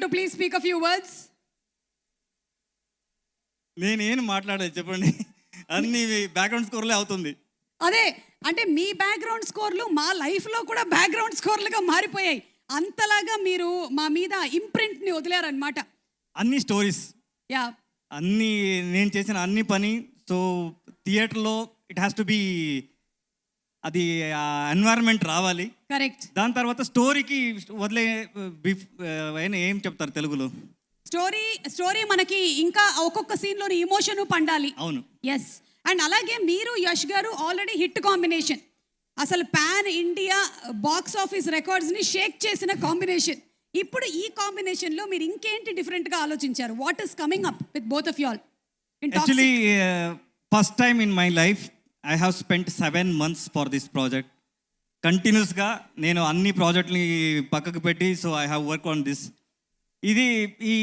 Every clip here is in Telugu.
to please speak a few words? నేనేం మాట్లాడేది చెప్పండి, అన్ని బ్యాక్గ్రౌండ్ స్కోర్లే అవుతుంది. అదే అంటే మీ బ్యాక్గ్రౌండ్ స్కోర్లు మా లైఫ్లో కూడా బ్యాక్గ్రౌండ్ స్కోర్లుగా మారిపోయాయి. అంతలాగా మీరు మా మీద ఇంప్రింట్ని వదిలేరనమాట. అన్ని స్టోరీస్, యా, అన్ని నేను చేసిన అన్ని పని. సో థియేటర్లో ఇట్ హ్యాస్ టు బీ, అది ఎన్వైరన్మెంట్ రావాలి. కరెక్ట్. దాని తర్వాత స్టోరీకి వదిలే ఏం చెప్తారు తెలుగులో, స్టోరీ మనకి ఇంకా ఒక్కొక్క సీన్లోని ఇమోషన్ పండాలి. అవును, ఎస్. అండ్ అలాగే మీరు యష్ గారు ఆల్రెడీ హిట్ కాంబినేషన్, అసలు పాన్ ఇండియా బాక్స్ ఆఫీస్ రికార్డ్స్ని షేక్ చేసిన కాంబినేషన్. ఇప్పుడు ఈ కాంబినేషన్లో మీరు ఇంకేంటి డిఫరెంట్గా ఆలోచించారు? What is coming up with both of you all? Actually first time in my life I have spent 7 months for this project. కంటిన్యూస్గా నేను అన్ని ప్రాజెక్ట్ని పక్కకు పెట్టి, so I have work on this. ఇది ఈ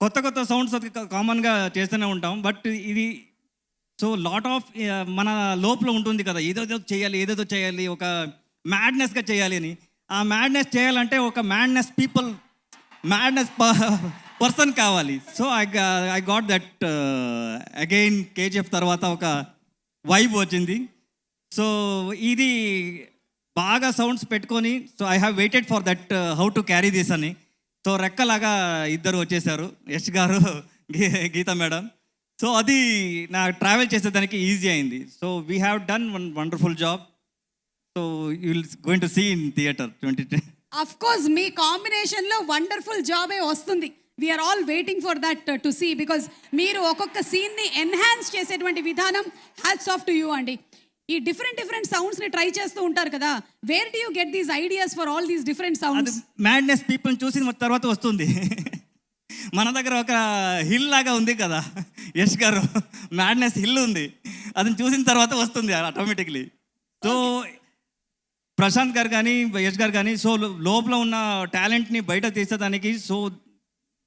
కొత్త సౌండ్స్ అది కామన్గా చేస్తూనే ఉంటాం, బట్ ఇది సో లాట్ ఆఫ్ మన లోపల ఉంటుంది కదా, ఏదేదో చేయాలి, ఒక మ్యాడ్నెస్గా చేయాలి అని. ఆ మ్యాడ్నెస్ చేయాలంటే ఒక మ్యాడ్నెస్ పర్సన్ కావాలి. So I got that again. KGF తర్వాత ఒక వైబ్ వచ్చింది. సో ఇది బాగా సౌండ్స్ పెట్టుకొని, so I have waited for that how to carry this అని. సో రెక్కలాగా ఇద్దరు వచ్చేసారు, యష్ గారు, గీత మేడం. సో అది నా ట్రావెల్ చేసేదానికి ఈజీ అయింది. So we have done one wonderful job. So you will going to see in theatre 2010. Of course మీ కాంబినేషన్లో వండర్ఫుల్ జాబే వస్తుంది. We are all waiting for that to see, because మీరు ఒక్కొక్క సీన్ని ఎన్హాన్స్ చేసేటువంటి విధానం హ్యాట్స్ ఆఫ్ టు యూ అండి. ఈ డిఫరెంట్ సౌండ్స్ని ట్రై చేస్తూ ఉంటారు కదా, where do you get these ideas for all these different sounds? Madness పీపుల్ని చూసిన తర్వాత వస్తుంది. మన దగ్గర ఒక హిల్ లాగా ఉంది కదా యష్ గారు, మ్యాడ్నెస్ హిల్ ఉంది, అదని చూసిన తర్వాత వస్తుంది ఆటోమేటిక్లీ. సో ప్రశాంత్ గారు కానీ యష్ గారు కానీ, సో లోపల ఉన్న టాలెంట్ని బయట తీసేదానికి, so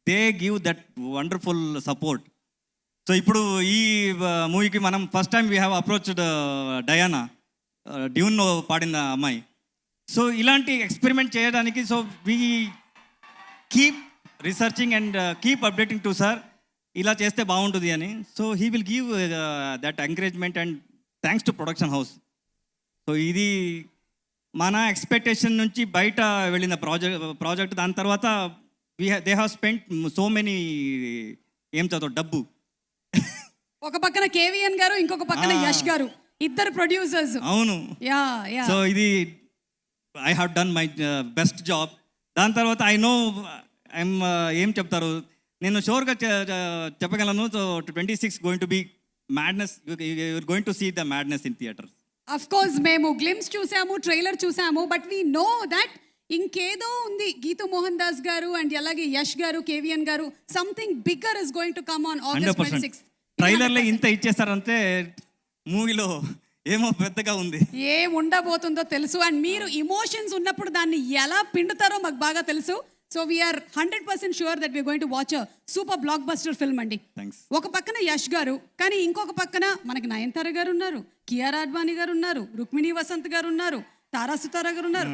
they give that wonderful support. So ఇప్పుడు ఈ మూవీకి మనం first time we have approached Diana, డ్యూన్లో పాడిన అమ్మాయి. సో ఇలాంటి ఎక్స్పెరిమెంట్ చేయడానికి, so we keep researching and keep updating to sir, ఇలా చేస్తే బాగుంటుంది అని. So he will give that encouragement and thanks to production house. So ఇది మన ఎక్స్పెక్టేషన్ నుంచి బయట వెళ్ళిన ప్రాజెక్ట్. దాని తర్వాత they have spent so many, ఏం చదువు డబ్బు. ఒక పక్కన కేవీఎన్ గారు, ఇంకొక పక్కన యష్ గారు, ఇద్దరు ప్రొడ్యూసర్స్. అవును, సో ఇది I have done my best job. దాని తర్వాత ఐ నో ఐఎమ్ ఏం చెప్తారు, నేను షూర్గా చెప్పగలను. So 26 going to be madness, you're going to see the madness in theatres. Of course మేము గ్లిమ్స్ చూసాము, ట్రైలర్ చూసాము, బట్ వీ నో దట్ ఇంకేదో ఉంది. గీతూ మోహన్ దాస్ గారు అండ్ అలాగే యష్ గారు, కేవీఎన్ గారు, something bigger is going to come on August 26th. ట్రైలర్లో ఇంత ఇచ్చేస్తారంటే మూవీలో ఏమో పెద్దగా ఉంది, ఏం ఉండబోతుందో తెలుసు. అండ్ మీరు ఇమోషన్స్ ఉన్నప్పుడు దాన్ని ఎలా పిండుతారో మాకు బాగా తెలుసు. So we're 100% sure that we're going to watch a super blockbuster film అండి. ఒక పక్కన యష్ గారు, కానీ ఇంకొక పక్కన మనకి నయనతార గారు ఉన్నారు, కియారా అడ్వాణి గారు ఉన్నారు, రుక్మిణి వసంత్ గారు ఉన్నారు, తారా సుతారా గారు ఉన్నారు,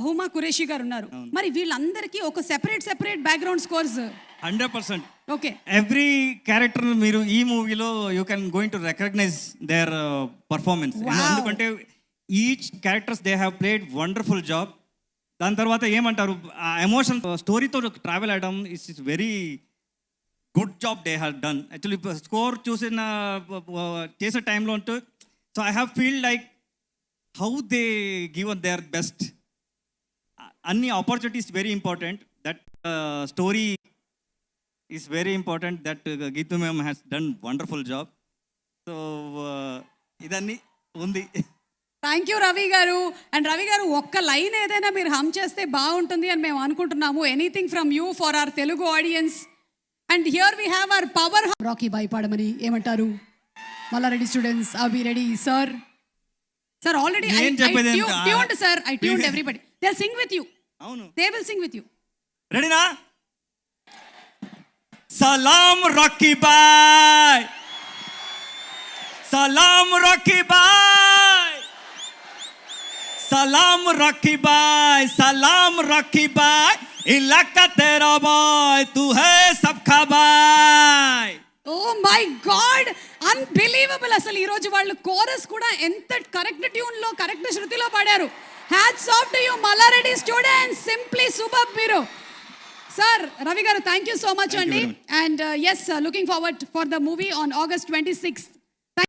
హుమా కురేషి గారు ఉన్నారు. మరి వీళ్ళందరికీ ఒక separate background scores 100%. Okay, every character మీరు ఈ మూవీలో you can going to recognise their performance. ఎందుకంటే each characters they have played wonderful job. దాని తర్వాత ఏమంటారు, ఆ ఎమోషన్ స్టోరీతో ట్రావెల్ అవ్వడం is very good job they have done. Actually score చూసిన చేసే టైంలో ఉంటూ, so I have feel like how they give their best. అన్ని opportunities very important, that story is very important, that Geethu ma'am has done wonderful job. So ఇదన్నీ ఉంది. థ్యాంక్ యూ రవి గారు. అండ్ రవి గారు, ఒక్క లైన్ ఏదైనా మీరు హమ్ చేస్తే బాగుంటుంది అని మేము అనుకుంటున్నాము. Anything from you for our Telugu audience. And here we have our power Rocky boy పాడమని ఏమంటారు? Malla Reddy students, are we ready sir? Sir already I tuned sir, I tuned everybody. They'll sing with you. అవును, they will sing with you. రెడీనా? సలాం రాకీ బాయ్, సలాం రాకీ బాయ్, సలాం రాకీ బాయ్, సలాం రాకీ బాయ్, इलाका तेरा बाय तू है सबका बाय. Oh my God, unbelievable. అసలు ఈ రోజు వాళ్ళు కోరస్ కూడా ఎంత కరెక్ట్ ట్యూన్ లో కరెక్ట్ శృతిలో పాడారు. Hats off to you Malla Reddy students, simply super మీరు. Sir Ravi garu thank you so much అండి. And yes, looking forward for the movie on August 26th.